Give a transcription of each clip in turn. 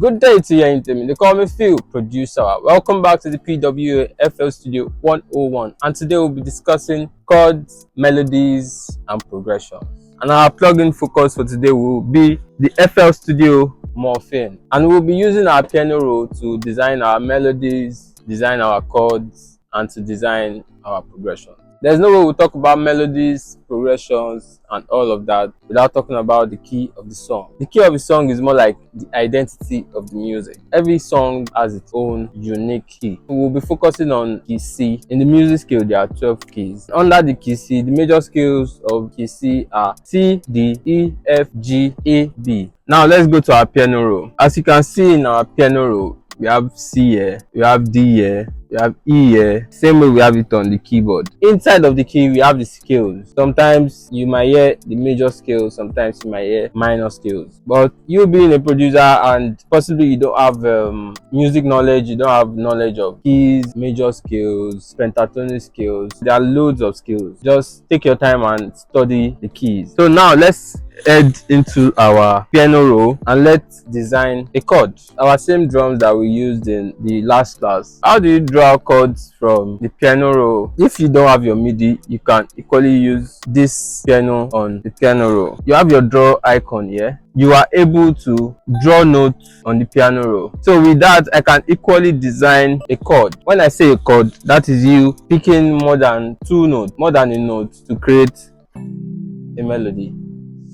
Good day to you, Intimate. They call me Phyl, producer. Welcome back to the PWA Studio 101. And today we'll be discussing chords, melodies, and progressions. And our plugin focus for today will be the FL Studio Morphine. And we'll be using our piano roll to design our melodies, design our chords, and to design our progressions. There's no way we'll talk about melodies, progressions, and all of that without talking about the key of the song. The key of the song is more like the identity of the music. Every song has its own unique key. We'll be focusing on key C. In the music scale, there are 12 keys. Under the key C, the major scales of key C are C, D, E, F, G, A, B. Now let's go to our piano roll. As you can see in our piano roll, we have C here, we have D here, we have E here, same way we have it on the keyboard. Inside of the key, we have the scales. Sometimes you might hear the major scales, sometimes you might hear minor scales. But you being a producer and possibly you don't have music knowledge, you don't have knowledge of keys, major scales, pentatonic scales. There are loads of scales. Just take your time and study the keys. So now let's head into our piano roll and let's design a chord. Our same drums that we used in the last class. How do you draw chords from the piano roll? If you don't have your MIDI, you can equally use this piano on the piano roll. You have your draw icon here. You are able to draw notes on the piano roll. So with that, I can equally design a chord. When I say a chord, that is you picking more than two notes, more than a note to create a melody.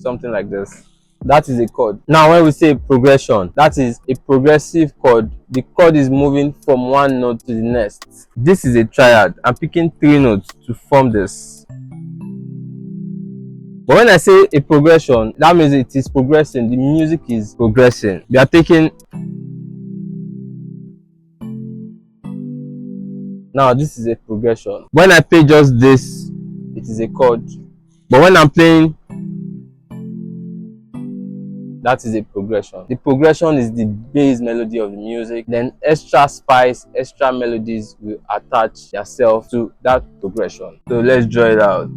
Something like this. That is a chord. Now when we say progression, that is a progressive chord. The chord is moving from one note to the next. This is a triad. I'm picking three notes to form this. But when I say a progression, that means it is progressing. The music is progressing. We are taking. Now this is a progression. When I play just this, it is a chord. But when I'm playing, that is a progression. The progression is the base melody of the music. Then extra spice, extra melodies will attach themselves to that progression. So let's draw it out.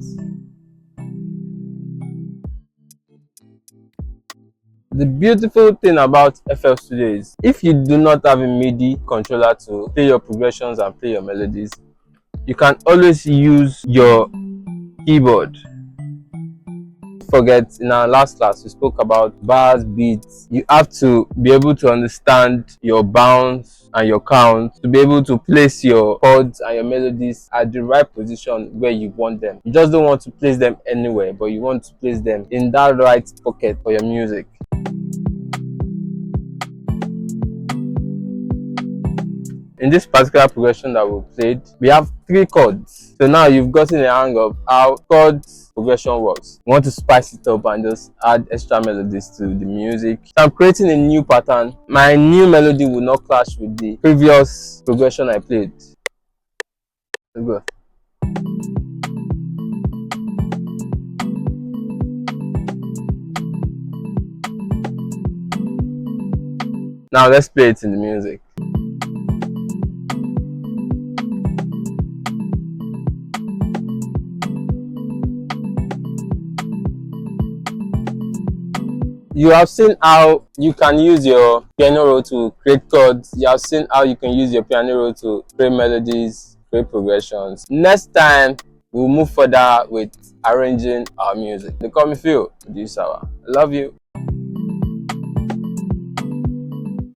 The beautiful thing about FL Studio is if you do not have a MIDI controller to play your progressions and play your melodies, you can always use your keyboard. Forget, in our last class we spoke about bars, beats. You have to be able to understand your bounds and your count to be able to place your chords and your melodies at the right position where you want them. You just don't want to place them anywhere, but you want to place them in that right pocket for your music. In this particular progression that we played, we have three chords. So now you've gotten a hang of how chords progression works. You want to spice it up and just add extra melodies to the music. So I'm creating a new pattern. My new melody will not clash with the previous progression I played. Let's go. Now let's play it in the music. You have seen how you can use your piano roll to create chords. You have seen how you can use your piano roll to create melodies, create progressions. Next time, we'll move further with arranging our music. They call me Phyl, producer. I love you.